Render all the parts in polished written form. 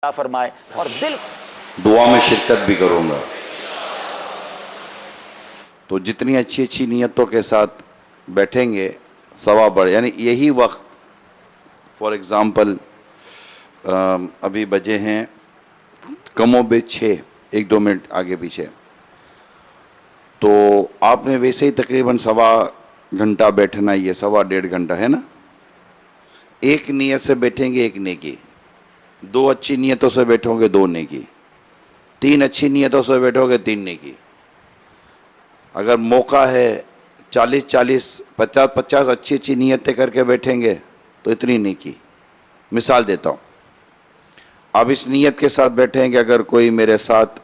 فرمائے اور دل دعا میں شرکت بھی کروں گا. تو جتنی اچھی اچھی نیتوں کے ساتھ بیٹھیں گے ثواب بڑھ، یعنی یہی وقت فار ایگزامپل ابھی بجے ہیں کم و بیش 6، 1-2 منٹ آگے پیچھے، تو آپ نے ویسے ہی تقریباً سوا گھنٹہ بیٹھنا ہی ہے، سوا 1.5 گھنٹہ ہے نا. ایک نیت سے بیٹھیں گے ایک نیکی، 2 اچھی نیتوں سے بیٹھو گے 2 نیکی، 3 اچھی نیتوں سے بیٹھو گے 3 نیکی. اگر موقع ہے 40-40، 50-50 اچھی اچھی نیتیں کر کے بیٹھیں گے تو اتنی نیکی. مثال دیتا ہوں، آپ اس نیت کے ساتھ بیٹھیں گے اگر کوئی میرے ساتھ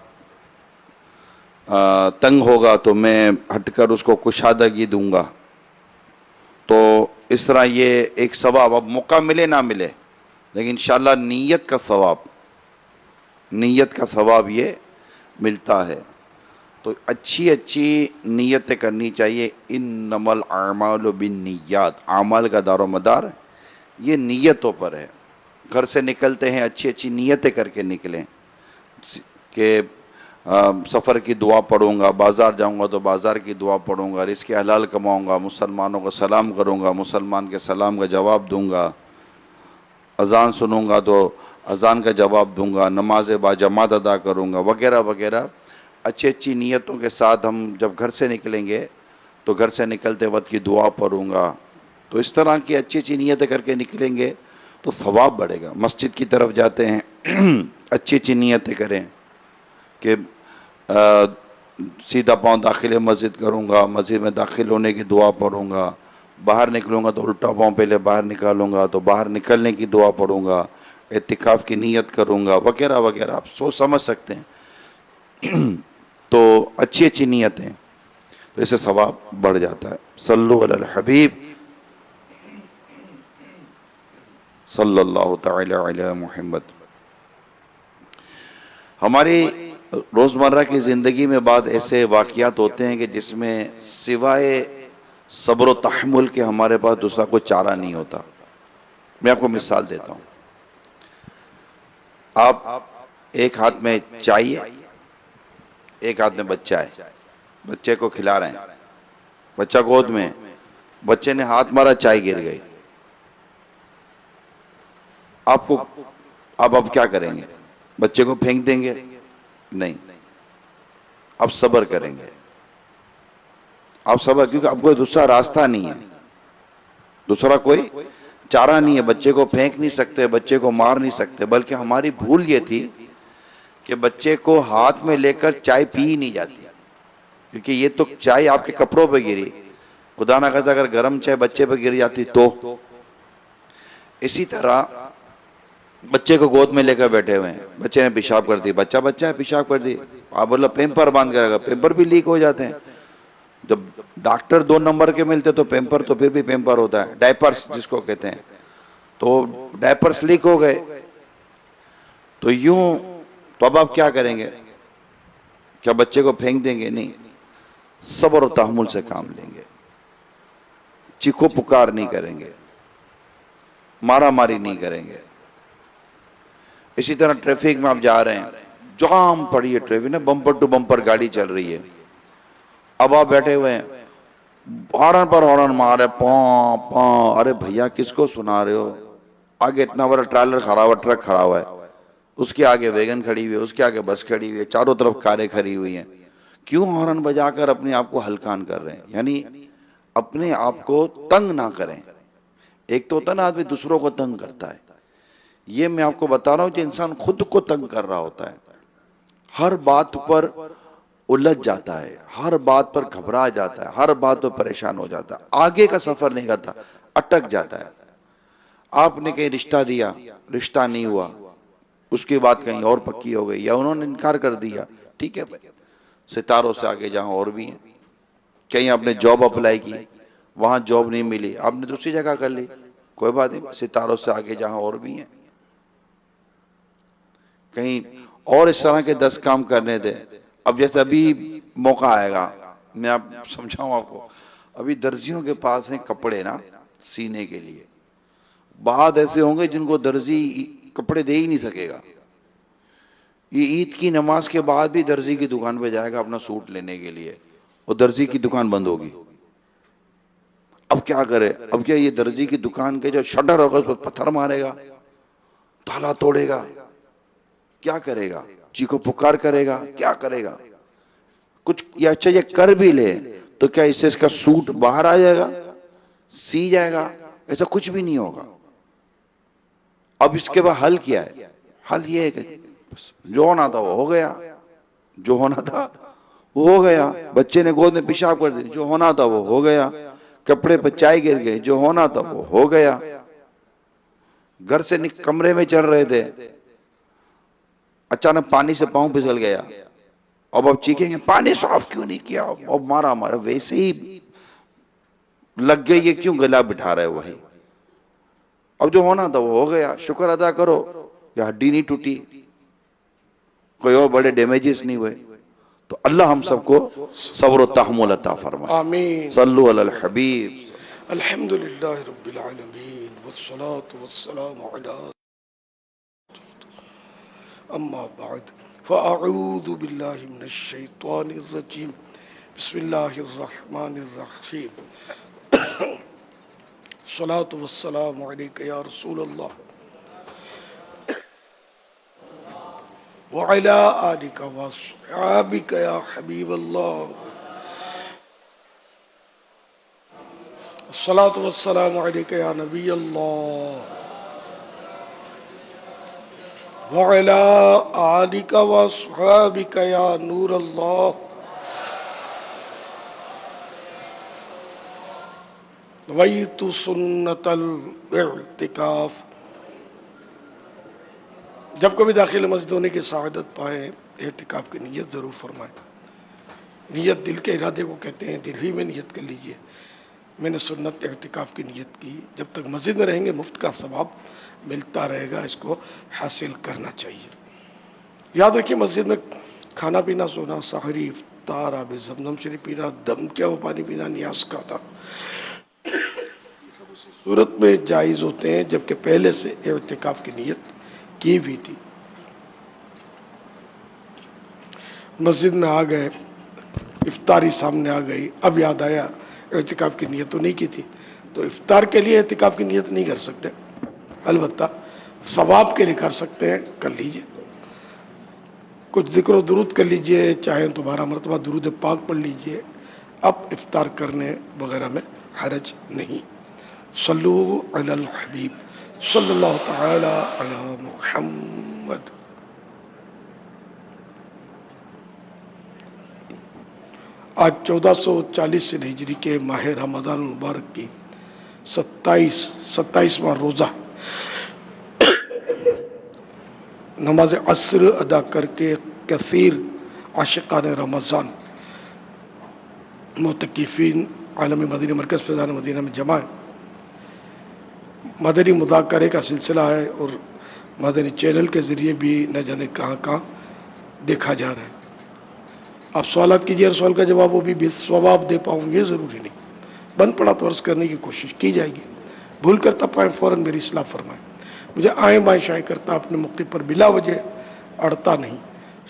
تنگ ہوگا تو میں ہٹ کر اس کو کشادگی دوں گا، تو اس طرح یہ ایک ثواب، اب موقع ملے نہ ملے لیکن انشاءاللہ نیت کا ثواب یہ ملتا ہے. تو اچھی اچھی نیتیں کرنی چاہیے. انما الاعمال بالنیات، اعمال کا دار و مدار یہ نیتوں پر ہے. گھر سے نکلتے ہیں اچھی اچھی نیتیں کر کے نکلیں کہ سفر کی دعا پڑھوں گا، بازار جاؤں گا تو بازار کی دعا پڑھوں گا، رزق حلال کماؤں گا، مسلمانوں کو سلام کروں گا، مسلمان کے سلام کا جواب دوں گا، اذان سنوں گا تو اذان کا جواب دوں گا، نماز با جماعت ادا کروں گا، وغیرہ وغیرہ. اچھی اچھی نیتوں کے ساتھ ہم جب گھر سے نکلیں گے تو گھر سے نکلتے وقت کی دعا پڑھوں گا. تو اس طرح کی اچھی اچھی نیتیں کر کے نکلیں گے تو ثواب بڑھے گا. مسجد کی طرف جاتے ہیں اچھی اچھی نیتیں کریں کہ سیدھا پاؤں داخل مسجد کروں گا، مسجد میں داخل ہونے کی دعا پڑھوں گا، باہر نکلوں گا تو الٹا پاؤں پہلے باہر نکالوں گا تو باہر نکلنے کی دعا پڑھوں گا، اعتکاف کی نیت کروں گا، وغیرہ وغیرہ. آپ سوچ سمجھ سکتے ہیں. تو اچھی اچھی نیتیں تو اس سے ثواب بڑھ جاتا ہے. صلو علی الحبیب صلی اللہ تعالی علی محمد. ہماری روزمرہ کی زندگی میں بعض ایسے واقعات ہوتے ہیں کہ جس میں سوائے صبر و تحمل کے ہمارے پاس دوسرا کوئی چارہ نہیں ہوتا. میں آپ کو مثال دیتا ہوں. آپ ایک ہاتھ میں چائے، ایک ہاتھ میں بچہ ہے، بچے کو کھلا رہے ہیں، بچہ گود میں، بچے نے ہاتھ مارا، چائے گر گئی. آپ کو اب کیا کریں گے؟ بچے کو پھینک دیں گے؟ نہیں، اب صبر کریں گے. اب صبر، کیونکہ اب کوئی دوسرا راستہ نہیں ہے، دوسرا کوئی چارہ نہیں ہے. بچے کو پھینک نہیں سکتے، بچے کو مار نہیں سکتے، بلکہ ہماری بھول یہ تھی کہ بچے کو ہاتھ میں لے کر چائے پی ہی نہیں جاتی، کیونکہ یہ تو چائے آپ کے کپڑوں پہ گری، خدا نہ خواستہ اگر گرم چائے بچے پہ گر جاتی تو. اسی طرح بچے کو گود میں لے کر بیٹھے ہوئے ہیں، بچے نے پیشاب کر دی، بچہ ہے پیشاب کر دی، آپ بولو پیمپر باندھ کرے گا، پیمپر بھی لیک ہو جاتے ہیں. جب ڈاکٹر 2 نمبر کے ملتے تو پیمپر تو پھر بھی پیمپر ہوتا ہے، ڈائپرس جس کو کہتے ہیں، تو ڈائپرس لیک ہو گئے. تو یوں، تو اب آپ کیا کریں گے؟ کیا بچے کو پھینک دیں گے؟ نہیں، صبر و تحمل سے کام لیں گے، چیخو پکار نہیں کریں گے، مارا ماری نہیں کریں گے. اسی طرح ٹریفک میں آپ جا رہے ہیں، جام پڑی ہے ٹریفک نا، بمپر ٹو بمپر گاڑی چل رہی ہے، اب آپ بیٹھے ہوئے ہیں، ہارن پر ہارن مارے، پاں پاں. ارے بھیا کس کو سنا رہے ہو؟ آگے اتنا بڑا ٹرالر کھڑا ہوا، ٹرک کھڑا ہوا ہے، اس کے آگے ویگن کھڑی ہوئی ہے، اس کے آگے بس کھڑی ہوئی ہے، چاروں طرف کاریں کھڑی ہوئی ہیں. کیوں ہارن بجا کر اپنے آپ کو ہلکان کر رہے ہیں؟ یعنی اپنے آپ کو تنگ نہ کریں. ایک تو ہوتا ہے نا آدمی دوسروں کو تنگ کرتا ہے، یہ میں آپ کو بتا رہا ہوں کہ انسان خود کو تنگ کر رہا ہوتا ہے، ہر بات پر الجھ جاتا ہے، ہر بات پر گھبرا جاتا ہے، ہر بات پر پریشان ہو جاتا ہے، آگے کا سفر نہیں کرتا، اٹک جاتا ہے. آپ نے کہیں رشتہ دیا، رشتہ نہیں ہوا، اس کی بات کہیں اور پکی ہو گئی، یا انہوں نے انکار کر دیا، ٹھیک ہے بھائی، ستاروں سے آگے جہاں اور بھی ہیں. کہیں آپ نے جاب اپلائی کی، وہاں جاب نہیں ملی، آپ نے دوسری جگہ کر لی، کوئی بات نہیں، ستاروں سے آگے جہاں اور بھی ہیں. کہیں اور اس طرح کے 10 کام کرنے دیں. اب جیسے ابھی موقع آئے گا، میں آپ سمجھاؤں آپ کو، ابھی درزیوں کے پاس ہیں کپڑے نا سینے کے لیے، بعد ایسے ہوں گے جن کو درزی کپڑے دے ہی نہیں سکے گا، یہ عید کی نماز کے بعد بھی درزی کی دکان پہ جائے گا اپنا سوٹ لینے کے لیے، وہ درزی کی دکان بند ہوگی. اب کیا کرے؟ اب کیا یہ درزی کی دکان کے جو شٹر ہوگا اس پر پتھر مارے گا، تالا توڑے گا، کیا کرے گا؟ چیخو پکار کرے گا، کیا کرے گا؟ کچھ یا اچھا یہ کر بھی لے تو کیا اس سے اس کا سوٹ باہر آ جائے گا، سی جائے گا؟ ایسا کچھ بھی نہیں ہوگا. اب اس کے بعد حل کیا ہے؟ حل یہ ہے کہ جو ہونا تھا وہ ہو گیا، جو ہونا تھا وہ ہو گیا. بچے نے گود میں پیشاب کر دیا، جو ہونا تھا وہ ہو گیا. کپڑے پہ چائے گر گئی، جو ہونا تھا وہ ہو گیا. گھر سے کمرے میں چل رہے تھے، اچانک پانی سے پاؤں پھسل گیا. اب چیخیں گے پانی صاف کیوں نہیں کیا، اب مارا مارا. ویسے ہی لگ گئی، یہ کیوں گلا بٹھا رہے وہی؟ اب جو ہونا تھا وہ ہو گیا، شکر ادا کرو یا ہڈی نہیں ٹوٹی، کوئی اور بڑے ڈیمیجز نہیں ہوئے. تو اللہ ہم سب کو صبر و تحمل عطا فرمائے. آمین. صلو علی الحبیب. الحمدللہ رب العالمین والصلاة والسلام علی اما بعد فاعوذ باللہ من الشیطان الرجیم بسم اللہ الرحمن الرحیم الصلاة والسلام علیک یا رسول اللہ وعلی آلک واصحابک یا حبیب اللہ الصلاة والسلام علیک یا نبی اللہ وعلى آلك وصحابك يا نور الله نويت سنة الاعتکاف. جب کبھی داخل مسجد ہونے کی سعادت پائیں اعتکاف کی نیت ضرور فرمائیں. نیت دل کے ارادے کو کہتے ہیں، دل ہی میں نیت کر لیجئے میں نے سنت اعتکاف کی نیت کی. جب تک مسجد میں رہیں گے مفت کا ثواب ملتا رہے گا، اس کو حاصل کرنا چاہیے. یاد رکھیے مسجد میں کھانا پینا، سونا، سحری، افطار، آب زمزم شریف پینا، دم کیا ہوا پانی پینا، نیاز کھانا، یہ سب اسی صورت میں جائز ہوتے ہیں جبکہ پہلے سے اعتکاف کی نیت کی ہوئی تھی. مسجد میں آ گئے، افطاری سامنے آ گئی، اب یاد آیا اعتکاف کی نیت تو نہیں کی تھی، تو افطار کے لیے اعتکاف کی نیت نہیں کر سکتے، البتہ ثواب کے لیے کر سکتے ہیں، کر لیجئے. کچھ ذکر و درود کر لیجئے، چاہیں تو 12 مرتبہ درود پاک پڑھ لیجئے. اب افطار کرنے وغیرہ میں حرج نہیں. صلو علی الحبیب صلی اللہ تعالی علی محمد. آج 1440 ہجری کے ماہ رمضان المبارک کی 27واں روزہ نماز عصر ادا کر کے کثیر عاشقان رمضان معتکفین عالم مدینہ مرکز فیضان مدینہ میں جمع ہیں. مدنی مذاکرے کا سلسلہ ہے اور مدنی چینل کے ذریعے بھی نہ جانے کہاں کہاں دیکھا جا رہا ہے. آپ سوالات کیجیے، سوال کا جواب وہ بھی ثواب دے پاؤں گے ضروری نہیں، بند پڑا تو عرض کرنے کی کوشش کی جائے گی. بھول کر تب پائیں فوراً میری اصلاح فرمائیں. مجھے آئیں بائیں شائیں کرتا اپنے موقع پر بلا وجہ اڑتا نہیں،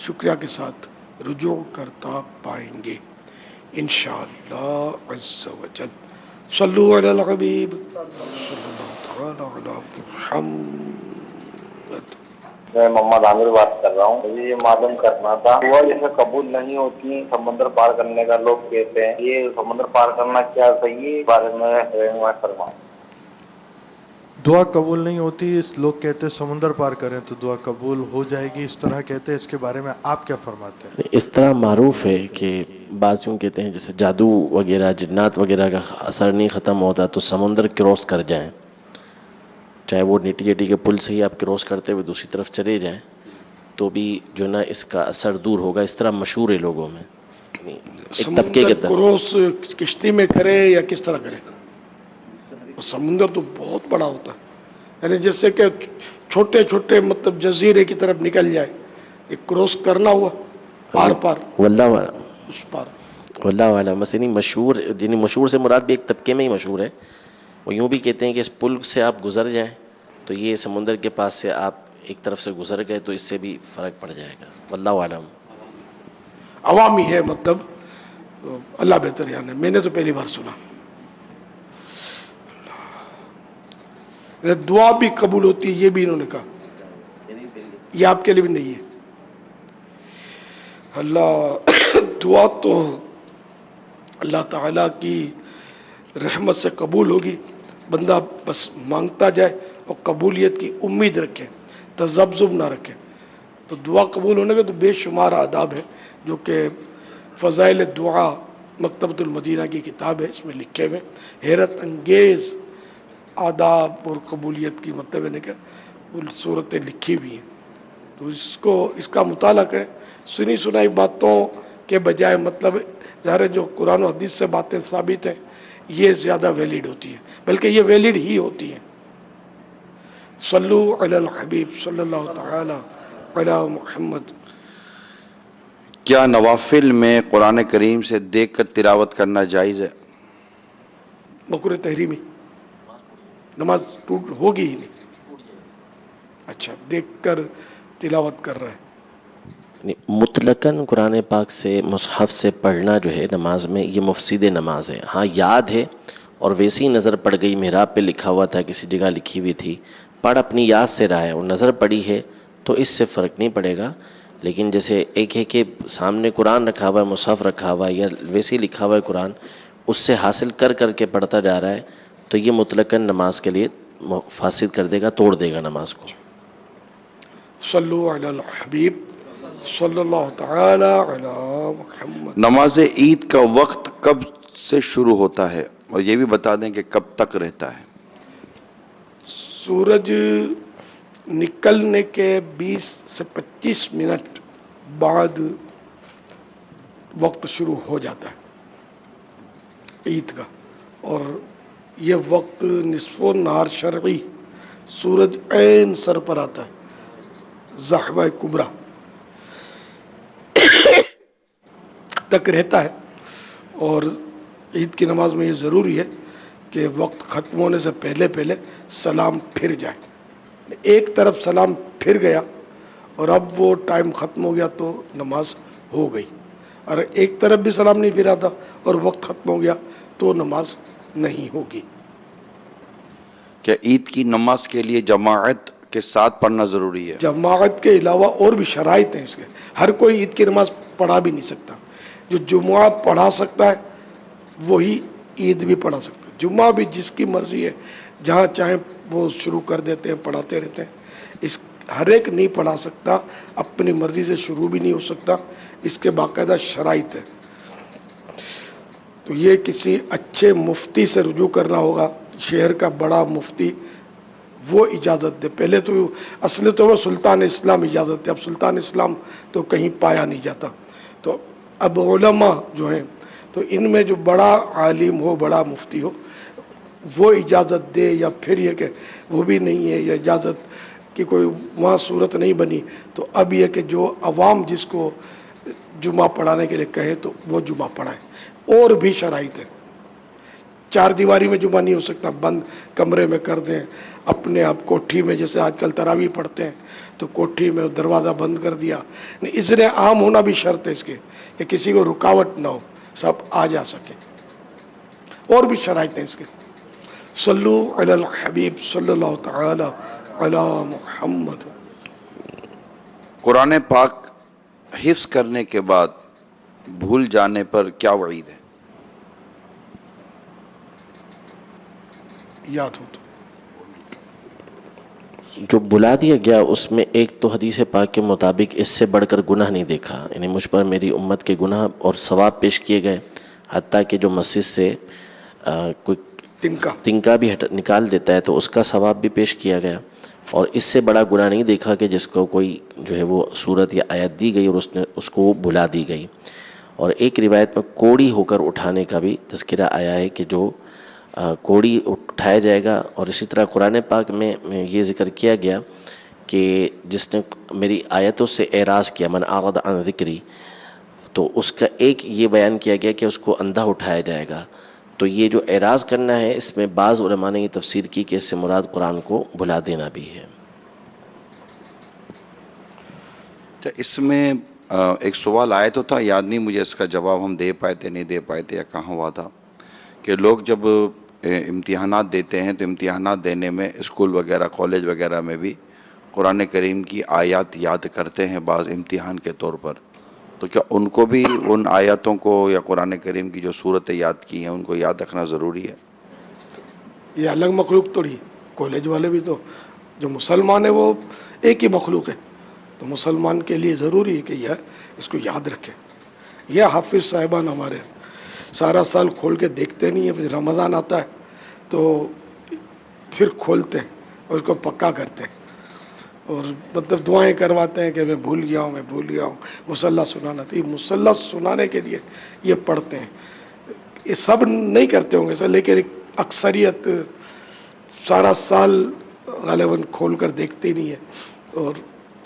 شکریہ کے ساتھ رجوع کرتا پائیں گے انشاءاللہ عز و جل. صلو علی الحبیب صلی اللہ تعالی علی محمد. میں محمد عامر بات کر رہا ہوں. مجھے یہ معلوم کرنا تھا، دعا جیسے قبول نہیں ہوتی سمندر پار کرنے کا لوگ کہتے ہیں، یہ سمندر پار کرنا کیا صحیح ہے؟ اس بارے میں رہنمائی فرمائیں. دعا قبول نہیں ہوتی، لوگ کہتے ہیں سمندر پار کریں تو دعا قبول ہو جائے گی، اس طرح کہتے ہیں. اس کے بارے میں آپ کیا فرماتے ہیں؟ اس طرح معروف ہے کہ بعض یوں کہتے ہیں جیسے جادو وغیرہ جنات وغیرہ کا اثر نہیں ختم ہوتا تو سمندر کراس کر جائیں، چاہے وہ نیٹی جیٹی کے پل سے ہی آپ کراس کرتے ہوئے دوسری طرف چلے جائیں تو بھی جو نا اس کا اثر دور ہوگا. اس طرح مشہور ہے لوگوں میں، ایک طبقے کے سمندر کروس کشتی میں کرے یا کس طرح کرے؟ سمندر تو بہت بڑا ہوتا ہے، یعنی جیسے کہ چھوٹے چھوٹے مطلب جزیرے کی طرف نکل جائے، ایک کروس کرنا ہوا پار پار واللہ اس پار. واللہ عالم. بس یعنی مشہور، یعنی مشہور سے مراد بھی ایک طبقے میں ہی مشہور ہے. وہ یوں بھی کہتے ہیں کہ اس پل سے آپ گزر جائیں تو یہ سمندر کے پاس سے آپ ایک طرف سے گزر گئے تو اس سے بھی فرق پڑ جائے گا. واللہ عالم. عوامی ہے مطلب، اللہ بہتر جانے، میں نے تو پہلی بار سنا. دعا بھی قبول ہوتی ہے یہ بھی انہوں نے کہا، یہ آپ کے لیے بھی نہیں ہے. اللہ دعا تو اللہ تعالیٰ کی رحمت سے قبول ہوگی، بندہ بس مانگتا جائے اور قبولیت کی امید رکھے، تذبذب نہ رکھے. تو دعا قبول ہونے کے تو بے شمار آداب ہے جو کہ فضائل دعا مکتبۃ المدینہ کی کتاب ہے، اس میں لکھے ہوئے حیرت انگیز آداب اور قبولیت کی مطلب ہے کہ وہ صورتیں لکھی ہوئی ہیں. تو اس کا مطالعہ کریں. سنی سنائی باتوں کے بجائے مطلب ظاہر ہے جو قرآن و حدیث سے باتیں ثابت ہیں یہ زیادہ ویلڈ ہوتی ہیں، بلکہ یہ ویلڈ ہی ہوتی ہیں. صلو علی الحبیب صلی اللہ تعالی علی محمد. کیا نوافل میں قرآن کریم سے دیکھ کر تلاوت کرنا جائز ہے؟ بقر تحریمی نماز ٹوٹ ہوگی ہی نہیں. اچھا، دیکھ کر تلاوت کر رہا ہے. مطلقاً قرآن پاک سے مصحف سے پڑھنا جو ہے نماز میں یہ مفسد نماز ہے. ہاں یاد ہے اور ویسی نظر پڑ گئی، محراب پہ لکھا ہوا تھا، کسی جگہ لکھی ہوئی تھی، پڑھ اپنی یاد سے رہا ہے اور نظر پڑی ہے تو اس سے فرق نہیں پڑے گا. لیکن جیسے ایک ہے کہ سامنے قرآن رکھا ہوا ہے، مصحف رکھا ہوا ہے یا ویسے ہی لکھا ہوا ہے قرآن، اس سے حاصل کر کر کے پڑھتا جا رہا ہے تو یہ مطلقاً نماز کے لیے فاسد کر دے گا، توڑ دے گا نماز کو. صلو علی الحبیب صلی اللہ تعالی علی محمد. نماز عید کا وقت کب سے شروع ہوتا ہے اور یہ بھی بتا دیں کہ کب تک رہتا ہے؟ سورج نکلنے کے 20 سے 25 منٹ بعد وقت شروع ہو جاتا ہے عید کا، اور یہ وقت نصف النہار شرعی، سورج عین سر پر آتا ہے، زحوہ کبریٰ تک رہتا ہے. اور عید کی نماز میں یہ ضروری ہے کہ وقت ختم ہونے سے پہلے پہلے سلام پھر جائے. ایک طرف سلام پھر گیا اور اب وہ ٹائم ختم ہو گیا تو نماز ہو گئی، اور ایک طرف بھی سلام نہیں پھرا تھا اور وقت ختم ہو گیا تو نماز نہیں ہوگی. کیا عید کی نماز کے لیے جماعت کے ساتھ پڑھنا ضروری ہے؟ جماعت کے علاوہ اور بھی شرائط ہیں اس کے. ہر کوئی عید کی نماز پڑھا بھی نہیں سکتا. جو جمعہ پڑھا سکتا ہے وہی عید بھی پڑھا سکتا ہے. جمعہ بھی جس کی مرضی ہے، جہاں چاہیں وہ شروع کر دیتے ہیں، پڑھاتے رہتے ہیں. ہر ایک نہیں پڑھا سکتا، اپنی مرضی سے شروع بھی نہیں ہو سکتا، اس کے باقاعدہ شرائط ہے. تو یہ کسی اچھے مفتی سے رجوع کرنا ہوگا، شہر کا بڑا مفتی، وہ اجازت دے. پہلے تو اصل تو وہ سلطان اسلام اجازت دے، اب سلطان اسلام تو کہیں پایا نہیں جاتا. تو اب علماء جو ہیں تو ان میں جو بڑا عالم ہو، بڑا مفتی ہو، وہ اجازت دے، یا پھر یہ کہ وہ بھی نہیں ہے یا اجازت کی کوئی وہاں صورت نہیں بنی، تو اب یہ کہ جو عوام جس کو جمعہ پڑھانے کے لیے کہے تو وہ جمعہ پڑھائے. اور بھی شرائط ہے. 4 دیواری میں جمعہ نہیں ہو سکتا، بند کمرے میں کر دیں، اپنے آپ کوٹھی میں، جیسے آج کل تراویح پڑھتے ہیں تو کوٹھی میں دروازہ بند کر دیا. اذن عام ہونا بھی شرط ہے اس کے، کہ کسی کو رکاوٹ نہ ہو، سب آ جا سکے. اور بھی شرائط ہیں اس کے. صلو علی الحبیب صلی اللہ تعالی علی محمد. قرآن پاک حفظ کرنے کے بعد بھول جانے پر کیا وعید ہے؟ یاد ہو تو جو بلا دیا گیا اس میں ایک تو حدیث پاک کے مطابق اس سے بڑھ کر گناہ نہیں دیکھا، یعنی مجھ پر میری امت کے گناہ اور ثواب پیش کیے گئے، حتیٰ کہ جو مسجد سے کوئی تنکا بھی نکال دیتا ہے تو اس کا ثواب بھی پیش کیا گیا. اور اس سے بڑا گناہ نہیں دیکھا کہ جس کو کوئی جو ہے وہ صورت یا آیت دی گئی اور اس کو بھلا دی گئی. اور ایک روایت میں کوڑی ہو کر اٹھانے کا بھی تذکرہ آیا ہے کہ جو کوڑی اٹھایا جائے گا. اور اسی طرح قرآن پاک میں یہ ذکر کیا گیا کہ جس نے میری آیتوں سے اعراض کیا، من اعرض عن ذکری، تو اس کا ایک یہ بیان کیا گیا کہ اس کو اندھا اٹھایا جائے گا. تو یہ جو اعراض کرنا ہے اس میں بعض علماء نے یہ تفسیر کی کہ اس سے مراد قرآن کو بھلا دینا بھی ہے. اچھا، اس میں ایک سوال آیا تو تھا، یاد نہیں مجھے اس کا جواب ہم دے پائے تھے نہیں دے پائے تھے یا کہاں ہوا تھا، کہ لوگ جب امتحانات دیتے ہیں تو امتحانات دینے میں اسکول وغیرہ کالج وغیرہ میں بھی قرآن کریم کی آیات یاد کرتے ہیں بعض امتحان کے طور پر، تو کیا ان کو بھی ان آیاتوں کو یا قرآن کریم کی جو صورتیں یاد کی ہیں ان کو یاد رکھنا ضروری ہے؟ یہ الگ مخلوق توڑی، کالج والے بھی تو، جو مسلمان ہے وہ ایک ہی مخلوق ہے، تو مسلمان کے لیے ضروری ہے کہ یہ اس کو یاد رکھے۔ یہ حافظ صاحبان ہمارے سارا سال کھول کے دیکھتے نہیں ہیں، پھر رمضان آتا ہے تو پھر کھولتے ہیں اور اس کو پکا کرتے ہیں، اور مطلب دعائیں کرواتے ہیں کہ میں بھول گیا ہوں، میں بھول گیا ہوں، مصلی سنانا، تو یہ مصلی سنانے کے لیے یہ پڑھتے ہیں۔ یہ سب نہیں کرتے ہوں گے سر، لیکن ایک اکثریت سارا سال غالباً کھول کر دیکھتے ہی نہیں ہے، اور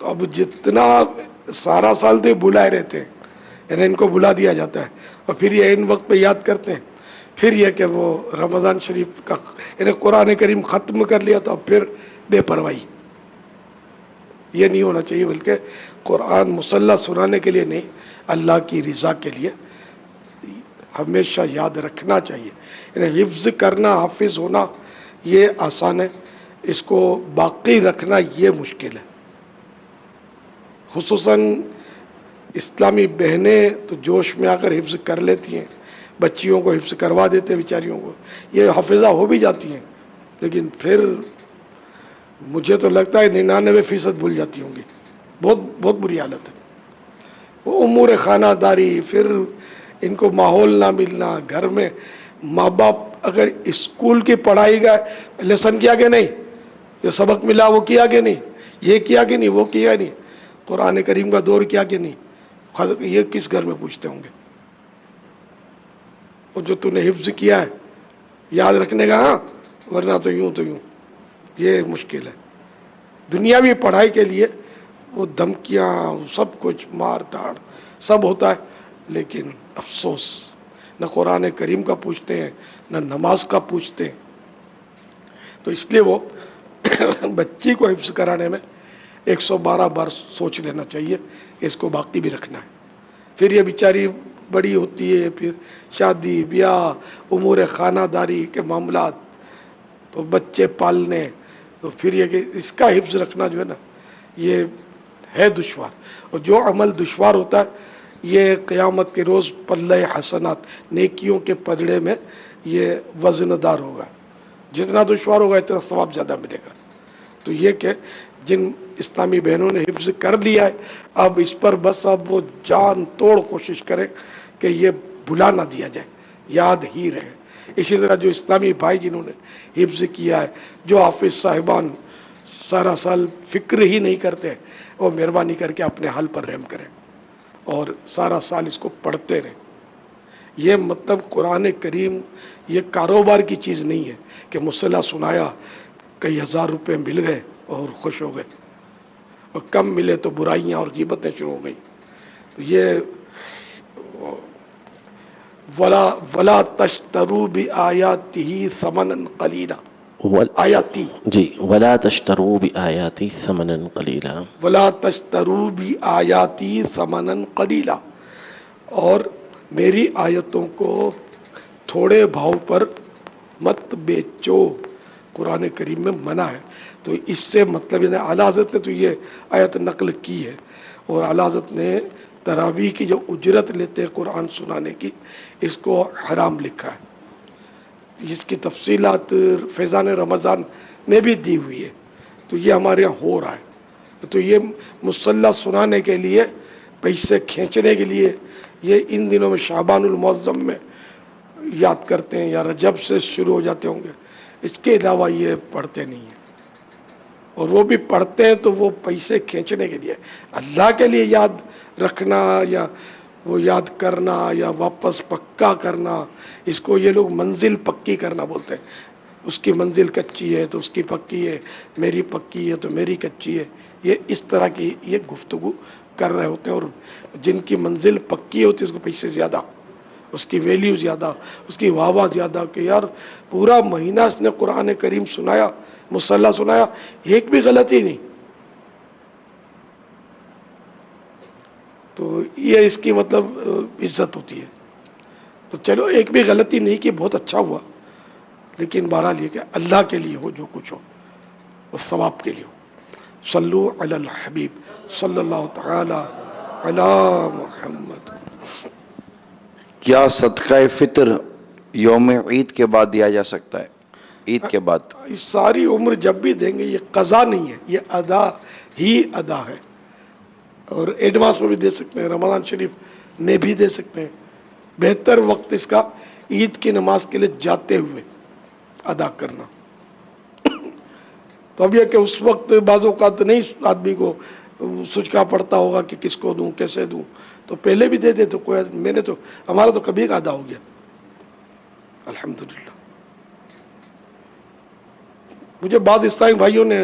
اب جتنا سارا سال تو یہ بلائے رہتے ہیں، یعنی ان کو بلا دیا جاتا ہے، اور پھر یہ ان وقت پہ یاد کرتے ہیں، پھر یہ کہ وہ رمضان شریف کا یعنی قرآن کریم ختم کر لیا تو اب پھر بے پرواہی، یہ نہیں ہونا چاہیے، بلکہ قرآن مصلی سنانے کے لیے نہیں، اللہ کی رضا کے لیے ہمیشہ یاد رکھنا چاہیے۔ یعنی حفظ کرنا، حافظ ہونا یہ آسان ہے، اس کو باقی رکھنا یہ مشکل ہے۔ خصوصاً اسلامی بہنیں تو جوش میں آ کر حفظ کر لیتی ہیں، بچیوں کو حفظ کروا دیتے ہیں بیچاریوں کو، یہ حافظہ ہو بھی جاتی ہیں، لیکن پھر مجھے تو لگتا ہے 99% بھول جاتی ہوں گی، بہت بہت بری حالت ہے۔ وہ امور خانہ داری، پھر ان کو ماحول نہ ملنا، گھر میں ماں باپ اگر اسکول کی پڑھائی کا لیسن کیا کہ نہیں، جو سبق ملا وہ کیا کہ نہیں، یہ کیا کہ نہیں، وہ کیا نہیں، قرآن کریم کا دور کیا کہ نہیں، یہ کس گھر میں پوچھتے ہوں گے؟ اور جو نے حفظ کیا ہے یاد رکھنے کا، ہاں، ورنہ تو یوں تو یوں، یہ مشکل ہے۔ دنیاوی پڑھائی کے لیے وہ دھمکیاں، سب کچھ مار داڑ سب ہوتا ہے، لیکن افسوس نہ قرآن کریم کا پوچھتے ہیں نہ نماز کا پوچھتے ہیں، تو اس لیے وہ بچی کو حفظ کرانے میں 112 بار سوچ لینا چاہیے کہ اس کو باقی بھی رکھنا ہے۔ پھر یہ بیچاری بڑی ہوتی ہے، پھر شادی بیاہ، امور خانہ داری کے معاملات، تو بچے پالنے، تو پھر یہ کہ اس کا حفظ رکھنا جو ہے نا یہ ہے دشوار، اور جو عمل دشوار ہوتا ہے یہ قیامت کے روز پلہ حسنات، نیکیوں کے پلڑے میں یہ وزن دار ہوگا، جتنا دشوار ہوگا اتنا ثواب زیادہ ملے گا۔ تو یہ کہ جن اسلامی بہنوں نے حفظ کر لیا ہے اب اس پر بس اب وہ جان توڑ کوشش کریں کہ یہ بھلا نہ دیا جائے، یاد ہی رہے۔ اسی طرح جو اسلامی بھائی جنہوں نے حفظ کیا ہے، جو حافظ صاحبان سارا سال فکر ہی نہیں کرتے، وہ مہربانی کر کے اپنے حال پر رحم کریں اور سارا سال اس کو پڑھتے رہیں۔ یہ مطلب قرآن کریم یہ کاروبار کی چیز نہیں ہے کہ مصلی سنایا، کئی ہزار روپے مل گئے اور خوش ہو گئے، اور کم ملے تو برائیاں اور غیبتیں شروع ہو گئی۔ تو یہ ولا تشتروا بآیاتہ ثمنا قلیلا، آیاتی جی، ولا تشتروا بآیاتی ثمنا قلیلا، ولا تشتروا بآیاتی ثمنا قلیلا، اور میری آیتوں کو تھوڑے بھاؤ پر مت بیچو، قرآن کریم میں منع ہے۔ تو اس سے مطلب یعنی اعلیٰ حضرت نے تو یہ آیت نقل کی ہے، اور اعلیٰ حضرت نے تراویح کی جو اجرت لیتے ہیں قرآن سنانے کی، اس کو حرام لکھا ہے۔ اس کی تفصیلات فیضان رمضان میں بھی دی ہوئی ہے، تو یہ ہمارے یہاں ہو رہا ہے۔ تو یہ مصلی سنانے کے لیے، پیسے کھینچنے کے لیے، یہ ان دنوں میں شعبان المعظم میں یاد کرتے ہیں یا رجب سے شروع ہو جاتے ہوں گے، اس کے علاوہ یہ پڑھتے نہیں ہیں، اور وہ بھی پڑھتے ہیں تو وہ پیسے کھینچنے کے لیے، اللہ کے لیے یاد رکھنا یا وہ یاد کرنا یا واپس پکا کرنا، اس کو یہ لوگ منزل پکی کرنا بولتے ہیں۔ اس کی منزل کچی ہے تو اس کی پکی ہے، میری پکی ہے تو میری کچی ہے، یہ اس طرح کی یہ گفتگو کر رہے ہوتے ہیں، اور جن کی منزل پکی ہوتی ہے اس کو پیسے زیادہ، اس کی ویلیو زیادہ، اس کی واہ واہ زیادہ، کہ یار پورا مہینہ اس نے قرآن کریم سنایا، مصلی سنایا، ایک بھی غلطی نہیں، تو یہ اس کی مطلب عزت ہوتی ہے. تو چلو ایک بھی غلطی نہیں کی، بہت اچھا ہوا، لیکن بہرحال یہ کہ اللہ کے لیے ہو جو کچھ ہو وہ ثواب کے لیے ہو. صلو علی الحبیب صلی اللہ تعالی علی محمد. کیا صدقہ فطر یوم عید کے بعد دیا جا سکتا ہے؟ عید کے بعد اس ساری عمر جب بھی دیں گے، یہ قضا نہیں ہے، یہ ادا ہی ادا ہے. اور ایڈوانس میں بھی دے سکتے ہیں، رمضان شریف میں بھی دے سکتے ہیں. بہتر وقت اس کا عید کی نماز کے لیے جاتے ہوئے ادا کرنا. تو اب یہ کہ اس وقت بعض اوقات نہیں آدمی کو سوچنا پڑتا ہوگا کہ کس کو دوں کیسے دوں، تو پہلے بھی دے دے تو کوئی، میں نے تو ہمارا تو کبھی کا ادا ہو گیا الحمدللہ. مجھے بعض اسلامی بھائیوں نے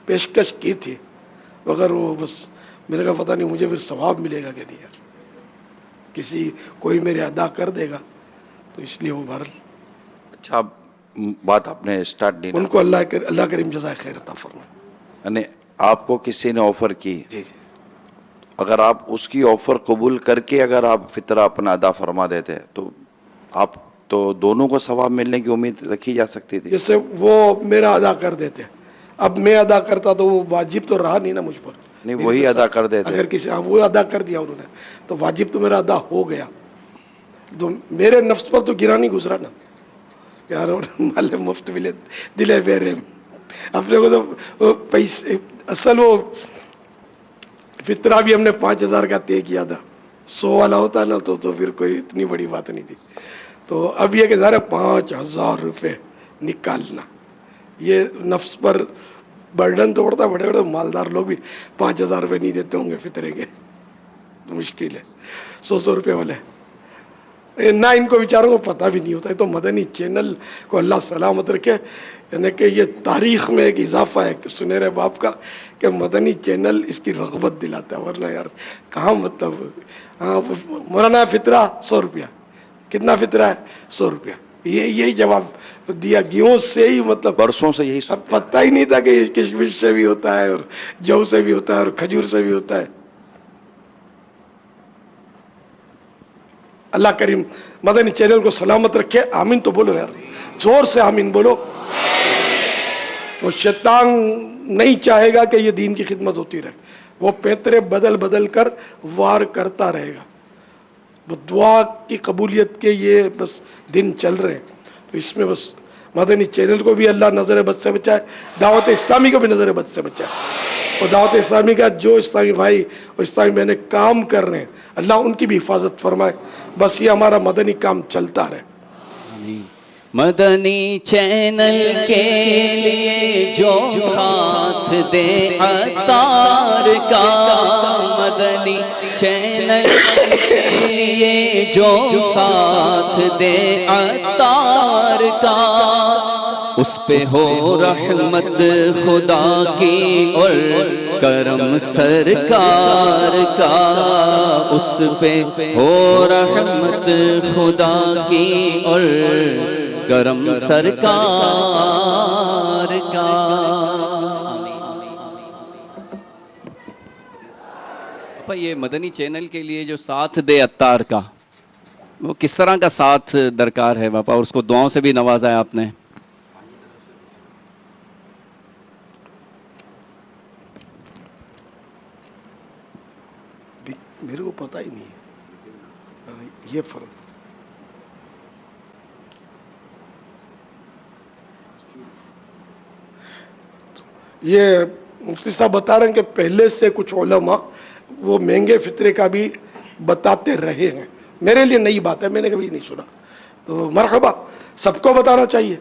پیشکش کی تھی، مگر وہ بس میرے کا پتہ نہیں مجھے پھر ثواب ملے گا کہ نہیں یار، کسی کوئی میرے ادا کر دے گا، تو اس لیے وہ بہرحال اچھا بات آپ نے اسٹارٹ دی نا. ان کو اللہ کریم جزائے خیر عطا فرمائے. یعنی آپ کو کسی نے آفر کی، جی جی اگر آپ اس کی آفر قبول کر کے اگر آپ فطرہ اپنا ادا فرما دیتے تو آپ تو دونوں کو ثواب ملنے کی امید رکھی جا سکتی تھی. جیسے وہ میرا ادا کر دیتے، اب میں ادا کرتا تو وہ واجب تو رہا نہیں نا مجھ پر. نہیں وہی ادا کر دیتے. اگر کسی وہ ادا کر دیا انہوں نے تو واجب تو میرا ادا ہو گیا، تو میرے نفس پر تو گرا نہیں گزرا نا یار. مال مفت ملے دلے بیرے اپنے کو تو پیسے، اصل وہ فطرہ بھی ہم نے 5,000 کا طے کیا تھا. 100 والا ہوتا نا تو پھر کوئی اتنی بڑی بات نہیں تھی. تو اب یہ کہ ذرا 5,000 روپے نکالنا، یہ نفس پر برڈن تو پڑتا. بڑے بڑے مالدار لوگ بھی 5,000 روپے نہیں دیتے ہوں گے فطرے کے، مشکل ہے. 100 روپے والے نہ ان کو بیچاروں کو پتہ بھی نہیں ہوتا ہے. تو مدنی چینل کو اللہ سلامت رکھے، یعنی کہ یہ تاریخ میں ایک اضافہ ہے کہ سنہرے باپ کا کہ مدنی چینل اس کی رغبت دلاتا ہے. ورنہ یار کہاں مطلب، ہاں مولانا فطرہ 100 روپیہ، کتنا فطرہ ہے 100 روپیہ، یہی جواب دیا. گیہوں سے ہی مطلب برسوں سے یہی اب پتہ ہی نہیں تھا کہ کشمش سے بھی ہوتا ہے اور جو سے بھی ہوتا ہے اور کھجور سے بھی ہوتا ہے. اللہ کریم مدنی چینل کو سلامت رکھے. آمین تو بولو یار، زور سے آمین بولو. وہ شیطان نہیں چاہے گا کہ یہ دین کی خدمت ہوتی رہے، وہ پیترے بدل بدل کر وار کرتا رہے گا. وہ دعا کی قبولیت کے یہ بس دن چل رہے ہیں. تو اس میں بس مدنی چینل کو بھی اللہ نظر بد سے بچائے، دعوت اسلامی کو بھی نظر بد سے بچائے. اور دعوت اسلامی کا جو اسلامی بھائی اور اسلامی بہنیں کام کر رہے ہیں، اللہ ان کی بھی حفاظت فرمائے. بس یہ ہمارا مدنی کام چلتا رہے. مدنی چینل کے لیے جو ساتھ دے عطار کا، مدنی چینل کے لیے جو ساتھ دے عطار کا، اس پہ ہو رحمت خدا کی اور کرم سرکار کا، اس پہ ہو رحمت خدا کی اور کرم سرکار کا. یہ مدنی چینل کے لیے جو ساتھ دے عطار کا، وہ کس طرح کا ساتھ درکار ہے باپا، اور اس کو دعاؤں سے بھی نوازا ہے آپ نے؟ میرے کو پتہ ہی نہیں ہے یہ فرق. یہ مفتی صاحب بتا رہے ہیں کہ پہلے سے کچھ علماء وہ مہنگے فطرے کا بھی بتاتے رہے ہیں. میرے لیے نئی بات ہے، میں نے کبھی نہیں سنا. تو مرحبا، سب کو بتانا چاہیے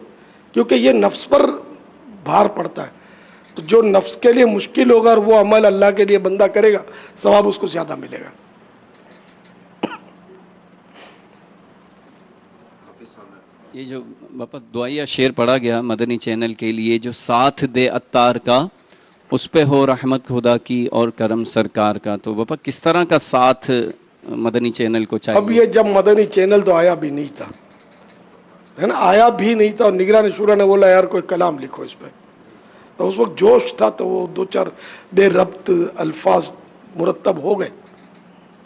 کیونکہ یہ نفس پر بھار پڑتا ہے. تو جو نفس کے لیے مشکل ہوگا اور وہ عمل اللہ کے لیے بندہ کرے گا، ثواب اس کو زیادہ ملے گا. یہ جو باپا دعائیہ شعر پڑھا گیا مدنی چینل کے لیے جو ساتھ دے عطار کا، اس پہ ہو رحمت خدا کی اور کرم سرکار کا، تو باپا کس طرح کا ساتھ مدنی چینل کو چاہیے؟ اب یہ جب مدنی چینل تو آیا بھی نہیں تھا، ہے نا، آیا بھی نہیں تھا. اور نگران شورا نے بولا یار کوئی کلام لکھو اس پہ. تو اس وقت جوش تھا تو وہ 2-4 بے ربط الفاظ مرتب ہو گئے.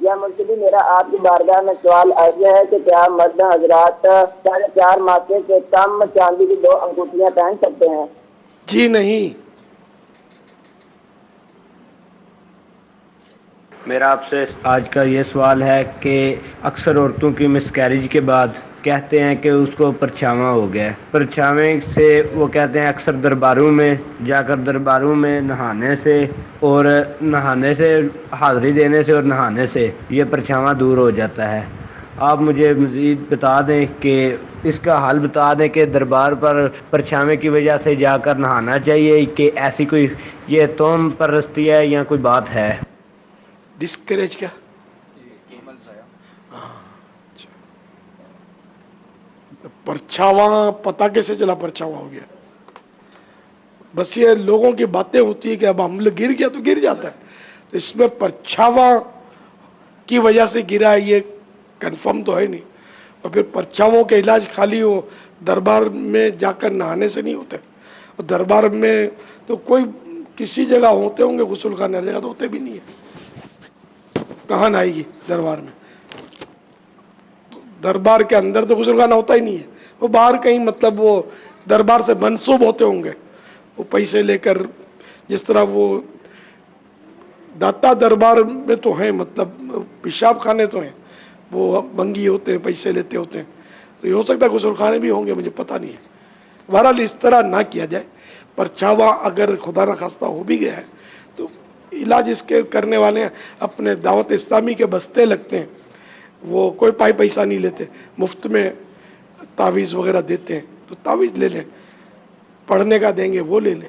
یا مرشدی میرا آپ کی بارگاہ میں سوال عرض ہے کہ کیا مرد حضرات 4.5 ماسے سے کم چاندی کی 2 انگوٹھیاں پہن سکتے ہیں؟ جی نہیں. میرا آپ سے آج کا یہ سوال ہے کہ اکثر عورتوں کی مسکیریج کے بعد کہتے ہیں کہ اس کو پرچھاواں ہو گیا ہے. پرچھاویں سے وہ کہتے ہیں اکثر درباروں میں جا کر درباروں میں نہانے سے اور نہانے سے حاضری دینے سے اور نہانے سے یہ پرچھاواں دور ہو جاتا ہے. آپ مجھے مزید بتا دیں کہ اس کا حل بتا دیں کہ دربار پر پرچھاویں کی وجہ سے جا کر نہانا چاہیے کہ ایسی کوئی یہ توہم پرستی ہے یا کوئی بات ہے؟ ڈسکریج کیا؟ پرچھاواں پتہ کیسے چلا پرچھاواں ہو گیا؟ بس یہ لوگوں کی باتیں ہوتی ہے کہ اب حملہ گر گیا تو گر جاتا ہے. تو اس میں پرچھاواں کی وجہ سے گرا ہے یہ کنفرم تو ہے نہیں. اور پھر پرچھاووں کے علاج خالی وہ دربار میں جا کر نہانے سے نہیں ہوتے. اور دربار میں تو کوئی کسی جگہ ہوتے ہوں گے غسل خانے، ہر جگہ تو ہوتے بھی نہیں ہے. کہاں نہائے گی دربار میں؟ دربار کے اندر تو غسل خانہ ہوتا ہی نہیں ہے. وہ باہر کہیں مطلب وہ دربار سے منسوب ہوتے ہوں گے، وہ پیسے لے کر، جس طرح وہ داتا دربار میں تو ہیں، مطلب پیشاب خانے تو ہیں، وہ بنگی ہوتے ہیں، پیسے لیتے ہوتے ہیں. تو یہ ہو سکتا ہے غسل خانے بھی ہوں گے، مجھے پتہ نہیں ہے. بہرحال اس طرح نہ کیا جائے. پرچھاواں اگر خدا نخواستہ ہو بھی گیا ہے تو علاج اس کے کرنے والے اپنے دعوت اسلامی کے بستے لگتے ہیں، وہ کوئی پیسہ نہیں لیتے، مفت میں تعویذ وغیرہ دیتے ہیں. تو تعویذ لے لیں، پڑھنے کا دیں گے وہ لے لیں.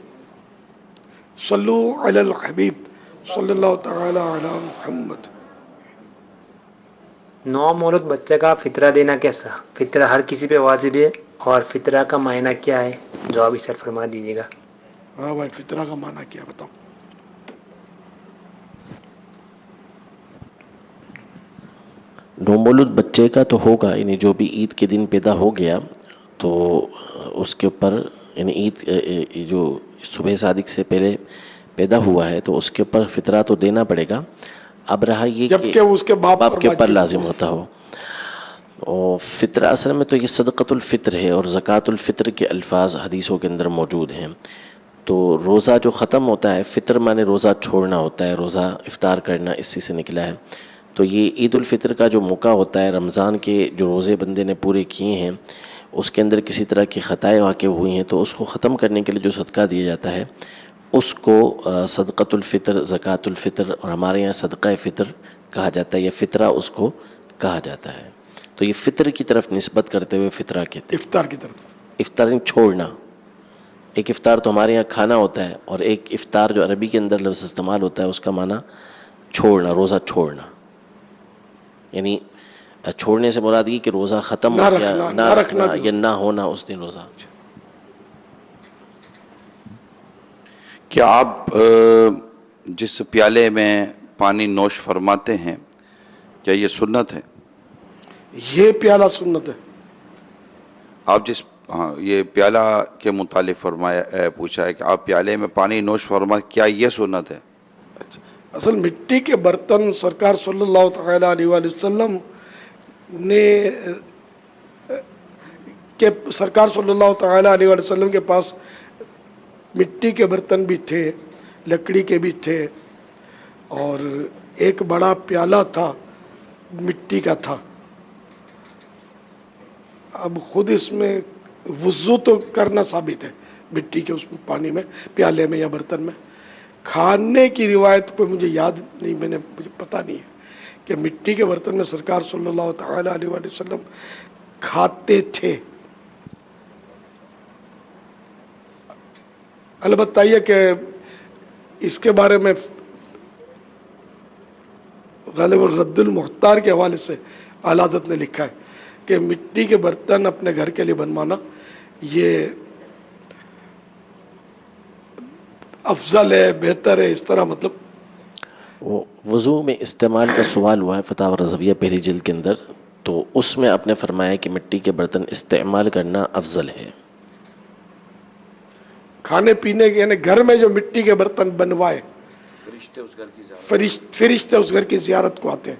صلو علی الحبیب صلی اللہ تعالی علی محمد. نو مولود بچے کا فطرہ دینا کیسا؟ فطرہ ہر کسی پہ واجب ہے اور فطرہ کا معنی کیا ہے؟ جواب ارشاد فرما دیجیے گا. ہاں بھائی، فطرہ کا معنی کیا بتاؤ؟ نومولود بچے کا تو ہوگا، یعنی جو بھی عید کے دن پیدا ہو گیا تو اس کے اوپر، یعنی عید جو صبح صادق سے پہلے پیدا ہوا ہے تو اس کے اوپر فطرہ تو دینا پڑے گا. اب رہا یہ جبکہ اس کے باپ کے اوپر واجب لازم ہوتا ہو. اور فطرہ اصل میں تو یہ صدقۃ الفطر ہے، اور زکوٰۃ الفطر کے الفاظ حدیثوں کے اندر موجود ہیں. تو روزہ جو ختم ہوتا ہے، فطر مانے روزہ چھوڑنا ہوتا ہے، روزہ افطار کرنا اسی سے نکلا ہے. تو یہ عید الفطر کا جو موقع ہوتا ہے، رمضان کے جو روزے بندے نے پورے کیے ہیں اس کے اندر کسی طرح کی خطائیں واقع ہوئی ہیں تو اس کو ختم کرنے کے لیے جو صدقہ دیا جاتا ہے اس کو صدقۃ الفطر، زکوٰۃ الفطر، اور ہمارے یہاں صدقہ فطر کہا جاتا ہے، یا فطرہ اس کو کہا جاتا ہے. تو یہ فطر کی طرف نسبت کرتے ہوئے فطرہ کہتے ہیں. افطار کی طرف. افطار چھوڑنا. ایک افطار تو ہمارے یہاں کھانا ہوتا ہے، اور ایک افطار جو عربی کے اندر لفظ استعمال ہوتا ہے اس کا معنی چھوڑنا، روزہ چھوڑنا. یعنی چھوڑنے سے مراد یہ کہ روزہ ختم ہو گیا، نہ رکھنا یا نہ ہونا اس دن روزہ. کیا آپ جس پیالے میں پانی نوش فرماتے ہیں کیا یہ سنت ہے؟ یہ پیالہ سنت ہے. آپ جس یہ پیالہ کے متعلق فرمایا پوچھا ہے کہ آپ پیالے میں پانی نوش فرما، کیا یہ سنت ہے؟ اچھا، اصل مٹی کے برتن سرکار صلی اللہ تعالی علیہ وآلہ وسلم نے کہ سرکار صلی اللہ تعالی علیہ وآلہ وسلم کے پاس مٹی کے برتن بھی تھے، لکڑی کے بھی تھے، اور ایک بڑا پیالہ تھا مٹی کا تھا. اب خود اس میں وضو تو کرنا ثابت ہے مٹی کے اس پانی میں، پیالے میں یا برتن میں. کھانے کی روایت پہ مجھے یاد نہیں، مجھے پتہ نہیں ہے کہ مٹی کے برتن میں سرکار صلی اللہ تعالی علیہ وآلہ وسلم کھاتے تھے. البتہ یہ کہ اس کے بارے میں غالب رد المختار کے حوالے سے اعلیٰ حضرت نے لکھا ہے کہ مٹی کے برتن اپنے گھر کے لیے بنوانا یہ افضل ہے، بہتر ہے، اس طرح مطلب. وضو میں استعمال کا سوال ہوا ہے فتاوی رضویہ پہلی جلد کے اندر، تو اس میں آپ نے فرمایا کہ مٹی کے برتن استعمال کرنا افضل ہے. کھانے پینے کے، یعنی گھر میں جو مٹی کے برتن بنوائے، فرشتے اس گھر کی زیارت کو آتے ہیں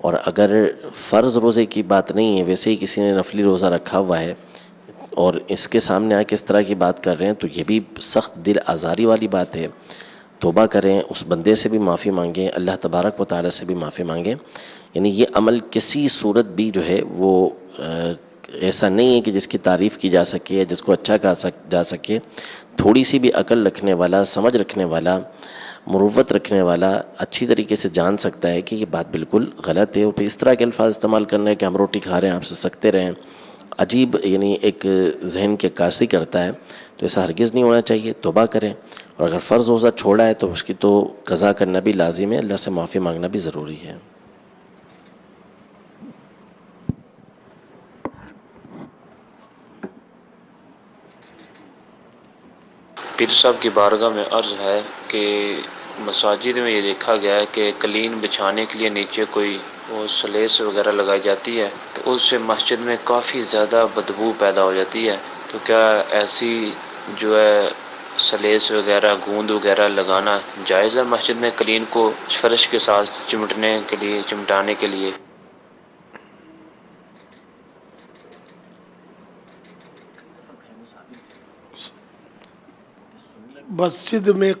اور اگر فرض روزے کی بات نہیں ہے، ویسے ہی کسی نے نفلی روزہ رکھا ہوا ہے اور اس کے سامنے آ کے اس طرح کی بات کر رہے ہیں تو یہ بھی سخت دل آزاری والی بات ہے. توبہ کریں، اس بندے سے بھی معافی مانگیں، اللہ تبارک و تعالیٰ سے بھی معافی مانگیں. یعنی یہ عمل کسی صورت بھی جو ہے وہ ایسا نہیں ہے کہ جس کی تعریف کی جا سکے یا جس کو اچھا کہا جا سکے. تھوڑی سی بھی عقل رکھنے والا، سمجھ رکھنے والا، مروت رکھنے والا اچھی طریقے سے جان سکتا ہے کہ یہ بات بالکل غلط ہے. اور پھر اس طرح کے الفاظ استعمال کرنا ہے کہ ہم روٹی کھا رہے ہیں آپ سے سکتے رہیں، عجیب یعنی ایک ذہن کی عکاسی کرتا ہے. تو ایسا ہرگز نہیں ہونا چاہیے. توبہ کریں، اور اگر فرض روزہ چھوڑا ہے تو اس کی تو قضا کرنا بھی لازم ہے، اللہ سے معافی مانگنا بھی ضروری ہے. پیر صاحب کی بارگاہ میں عرض ہے کہ مساجد میں یہ دیکھا گیا ہے کہ قلین بچھانے کے لیے نیچے کوئی وہ سلیس وغیرہ لگائی جاتی ہے تو اس سے مسجد میں کافی زیادہ بدبو پیدا ہو جاتی ہے. تو کیا ایسی جو ہے سلیس وغیرہ، گوند وغیرہ لگانا جائز ہے مسجد میں قلین کو فرش کے ساتھ چمٹانے کے لیے؟ مسجد میں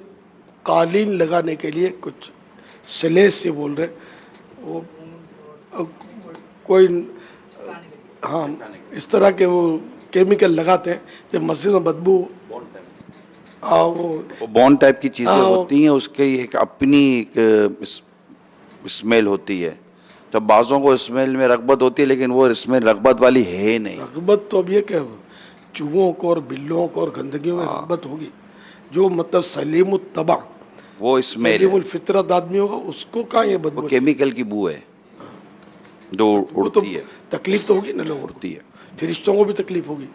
قالین لگانے کے لیے کچھ سلیس سے بول رہے وہ کوئی ہاں اس طرح کے وہ کیمیکل لگاتے ہیں جب مسجد میں بدبو وہ بون ٹائپ کی چیزیں ہوتی ہیں، اس کی ایک اپنی اسمیل ہوتی ہے. تو بعضوں کو اسمیل میں رغبت ہوتی ہے لیکن وہ اسمیل رغبت والی ہے نہیں. رغبت تو اب یہ کہ چوہوں کو اور بلوں کو اور گندگیوں میں رغبت ہوگی. جو مطلب سلیم الطبع وہ اسمیل سلیم الفطرت آدمی ہوگا اس کو کہاں یہ بدبو؟ کیمیکل کی بو ہے جو اڑتی ہے. تکلیف تو ہوگی نا، لوگ اڑتی ہے، فرشتوں کو بھی تکلیف ہوگی.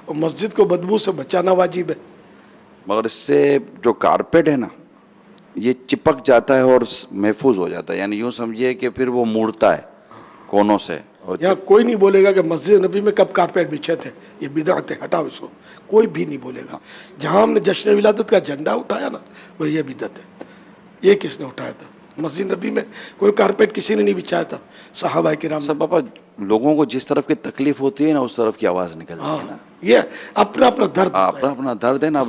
اور مسجد کو بدبو سے بچانا واجب ہے. مگر اس سے جو کارپیٹ ہے نا یہ چپک جاتا ہے اور محفوظ ہو جاتا ہے. یعنی یوں سمجھیے کہ پھر وہ مڑتا ہے کونوں سے. یہاں کوئی نہیں بولے گا کہ مسجد نبی میں کب کارپیٹ بچھے تھے، یہ بدعت ہے، ہٹاؤ اس کو. کوئی بھی نہیں بولے گا. جہاں ہم نے جشن ولادت کا جھنڈا اٹھایا نا وہ یہ بدعت ہے. یہ کس نے اٹھایا تھا؟ مسجد نبی میں کوئی کارپیٹ کسی نے نہیں بچھایا تھا. صحابہ کرام سب پاپا لوگوں کو جس طرف کی تکلیف ہوتی ہے نا اس طرف کی آواز نکلتی ہے نا. یہ اپنا اپنا درد، اپنا درد ہے نا.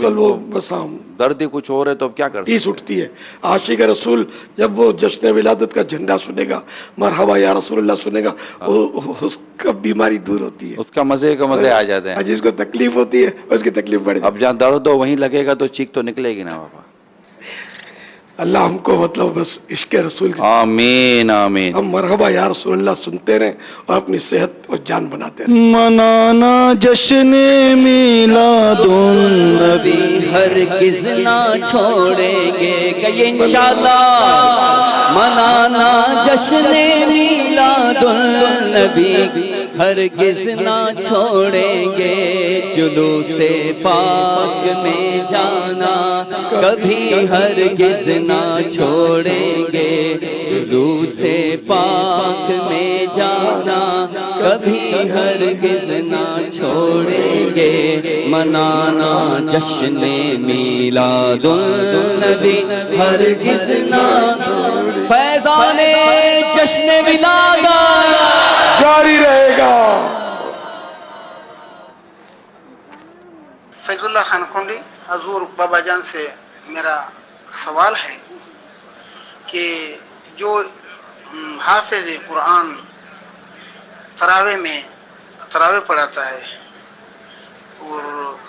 درد ہی کچھ اور ہے تو اب کیا کرتے؟ تیس اٹھتی ہے. عاشق رسول جب وہ جشن ولادت کا جھنڈا سنے گا، مرحبا یا رسول اللہ سنے گا، اس کا بیماری دور ہوتی ہے، اس کا مزے آ جاتے ہیں. جس کو تکلیف ہوتی ہے اس کی تکلیف بڑھ جاتی ہے. اب جہاں درد ہو وہیں لگے گا تو چیخ تو نکلے گی نا بابا. اللہ ہم کو مطلب بس عشق رسول کی آمین آمین. ہم مرحبا یا رسول اللہ سنتے رہیں اور اپنی صحت اور جان بناتے رہیں. منانا جشن میلاد النبی ہرگز نہ چھوڑیں گے کہ انشاءاللہ. منانا جشن میلاد النبی ہرگز نہ چھوڑیں گے. جلوس پاک میں جانا کبھی ہرگز نہ چھوڑیں گے. جلوس پاک میں جانا کبھی ہرگز نہ چھوڑیں گے. منانا جشن میلاد النبی ہرگز نہ. فیضان جشن ولادت جاری رہے گا. فیض اللہ خان کنڈی. حضور بابا جان سے میرا سوال ہے کہ جو حافظ قرآن تراویح پڑھاتا ہے اور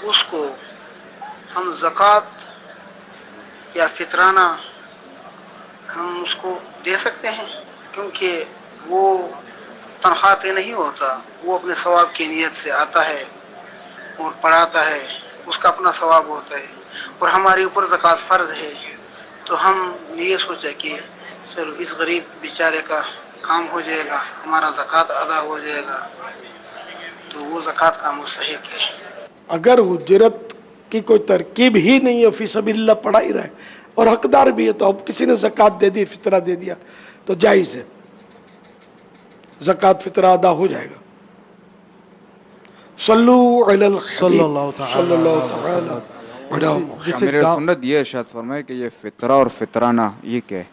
اس کو ہم زکوٰۃ یا فطرانہ ہم اس کو دے سکتے ہیں؟ کیونکہ وہ تنخواہ پہ نہیں ہوتا، وہ اپنے ثواب کی نیت سے آتا ہے اور پڑھاتا ہے، اس کا اپنا ثواب ہوتا ہے. اور ہمارے اوپر زکوٰۃ فرض ہے تو ہم یہ سوچے کہ چلو اس غریب بیچارے کا کام ہو جائے گا، ہمارا زکوٰۃ ادا ہو جائے گا، تو وہ زکوٰۃ کا مستحق ہے. اگر اجرت کی کوئی ترکیب ہی نہیں ہے، فی سبیل اللہ پڑھا ہی رہا ہے اور حقدار بھی ہے، تو اب کسی نے زکوٰۃ دے دی، فطرہ دے دیا تو جائز ہے، زکوٰۃ فطرہ ادا ہو جائے گا. صلو علی الحبیب صلی اللہ تعالی. میرے سنت یہ ارشاد فرمائے کہ یہ فطرہ اور فطرانہ یہ کیا ہے؟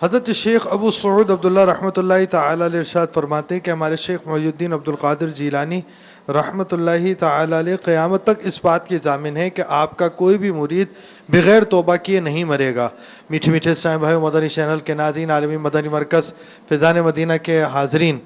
حضرت شیخ ابو سعود عبداللہ رحمۃ اللہ تعالی علیہ ارشاد فرماتے ہیں کہ ہمارے شیخ محی الدین عبد القادر جیلانی رحمۃ اللہ تعالی علیہ قیامت تک اس بات کی ضامن ہے کہ آپ کا کوئی بھی مرید بغیر توبہ کیے نہیں مرے گا۔ میٹھے میٹھے اسلام بھائی، مدنی چینل کے ناظرین، عالمی مدنی مرکز فیضان مدینہ کے حاضرین،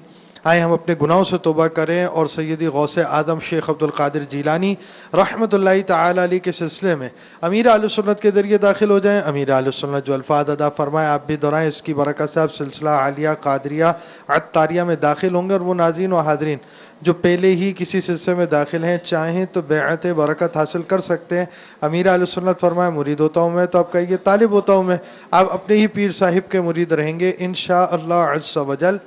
آئے ہم اپنے گناہوں سے توبہ کریں اور سیدی غوث اعظم شیخ عبد القادر جیلانی رحمۃ اللہ تعالی علیہ کے سلسلے میں امیر اہل سنت کے ذریعے داخل ہو جائیں۔ امیر اہل سنت جو الفاظ ادا فرمائے آپ بھی دہرائیں، اس کی برکت سے آپ سلسلہ عالیہ قادریہ عطاریہ میں داخل ہوں گے، اور وہ ناظرین و حاضرین جو پہلے ہی کسی سلسلے میں داخل ہیں چاہیں تو بیعت برکت حاصل کر سکتے ہیں۔ امیر اہل سنت فرمائے مرید ہوتا ہوں میں، تو آپ کہیے طالب ہوتا ہوں میں، آپ اپنے ہی پیر صاحب کے مرید رہیں گے انشاءاللہ عز و جل۔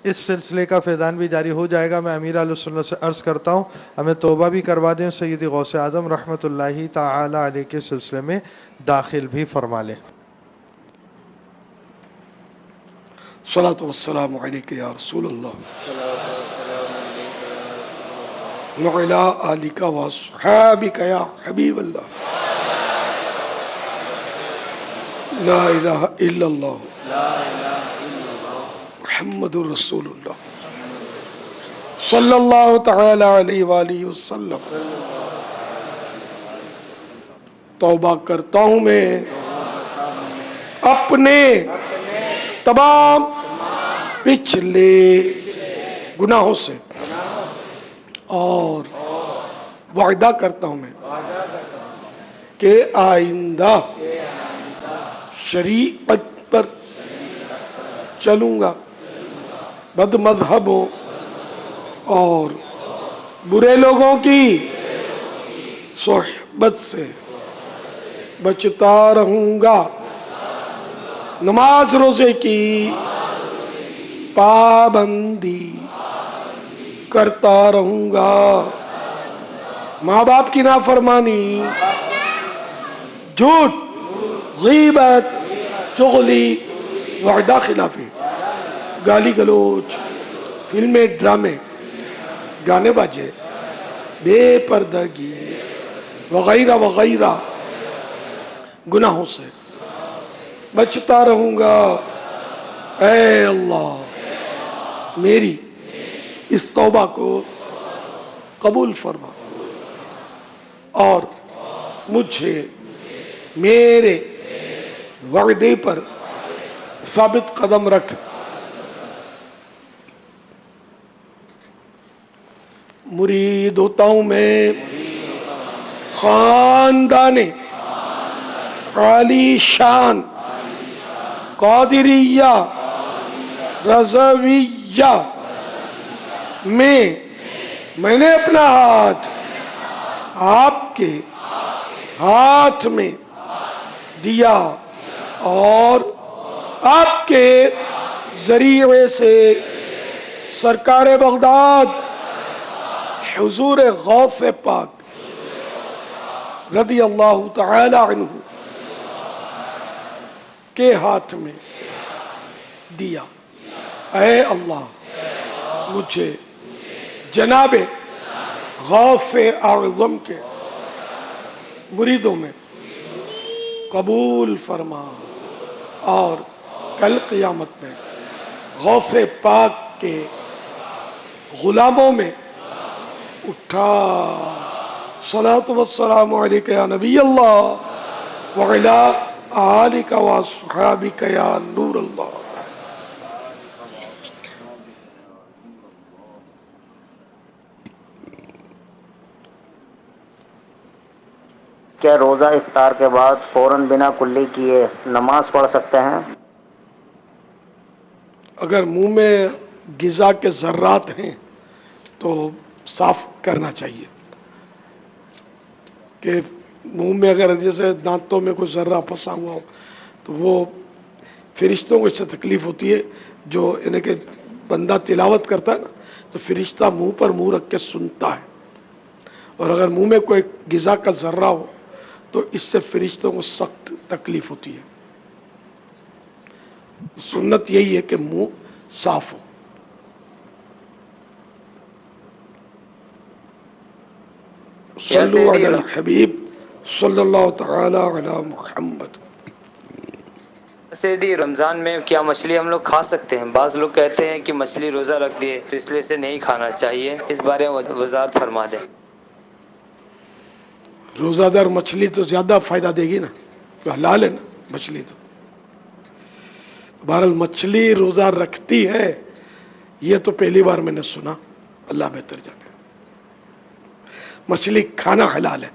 اس سلسلے کا فیضان بھی جاری ہو جائے گا۔ میں امیر اہل سنت سے عرض کرتا ہوں ہمیں توبہ بھی کروا دیں، سیدی غوث اعظم رحمۃ اللہ تعالی علیہ کے سلسلے میں داخل بھی فرما لیں۔ صلاۃ والسلام علیک یا رسول اللہ وعلی آلک واصحابک یا حبیب اللہ، لا الہ الا اللہ محمد رسول اللہ صلی اللہ تعالی علیہ وآلہ وسلم۔ توبہ کرتا ہوں میں اپنے تمام پچھلے گناہوں سے، اور وعدہ کرتا ہوں میں کہ آئندہ شریعت پر چلوں گا، بد مذہبوں اور برے لوگوں کی صحبت سے بچتا رہوں گا، نماز روزے کی پابندی کرتا رہوں گا، ماں باپ کی نافرمانی، جھوٹ، غیبت، چغلی، وعدہ خلافی، گالی گلوچ، فلمیں، ڈرامے، گانے باجے، بے پردگی وغیرہ وغیرہ گناہوں سے بچتا رہوں گا۔ اے اللہ میری اس توبہ کو قبول فرما اور مجھے میرے وعدے پر ثابت قدم رکھ۔ مرید ہوتا ہوں میں خاندان عالی شان قادریہ رضویہ میں نے اپنا ہاتھ آپ کے ہاتھ میں دیا اور آپ کے ذریعے سے سرکار بغداد حضور غوث پاک رضی اللہ تعالی عنہ کے ہاتھ میں دیا۔ اے اللہ مجھے جناب غوث اعظم کے مریدوں میں قبول فرما اور کل قیامت میں غوث پاک کے غلاموں میں اٹھا۔ صلاۃ والسلام علیک یا نبی اللہ وعلی آلک واصحابک یا نور اللہ۔ کیا روزہ افطار کے بعد فوراً بنا کلی کیے نماز پڑھ سکتے ہیں؟ اگر منہ میں غذا کے ذرات ہیں تو صاف کرنا چاہیے، کہ منہ میں اگر جیسے دانتوں میں کوئی ذرہ پھنسا ہوا ہو تو وہ فرشتوں کو اس سے تکلیف ہوتی ہے، جو یعنی کہ بندہ تلاوت کرتا ہے نا تو فرشتہ منہ پر منہ رکھ کے سنتا ہے، اور اگر منہ میں کوئی غذا کا ذرہ ہو تو اس سے فرشتوں کو سخت تکلیف ہوتی ہے۔ سنت یہی ہے کہ منہ صاف ہو۔ صلو علی الحبیب صلی اللہ تعالی علی محمد۔ سیدھی رمضان میں کیا مچھلی ہم لوگ کھا سکتے ہیں؟ بعض لوگ کہتے ہیں کہ مچھلی روزہ رکھ دیے تو اس لیے سے نہیں کھانا چاہیے، اس بارے میں وضاحت فرما دیں۔ روزہ دار مچھلی تو زیادہ فائدہ دے گی نا، تو حلال ہے نا مچھلی تو۔ بہرحال مچھلی روزہ رکھتی ہے یہ تو پہلی بار میں نے سنا، اللہ بہتر جانے۔ مچھلی کھانا حلال ہے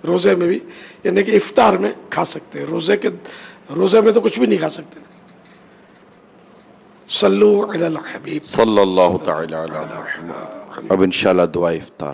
روزے میں بھی، یعنی کہ افطار میں کھا سکتے ہیں، روزے میں تو کچھ بھی نہیں کھا سکتے۔ صلو علی الحبیب صلی اللہ تعالی علی محمد۔ اب انشاءاللہ دعا افطار۔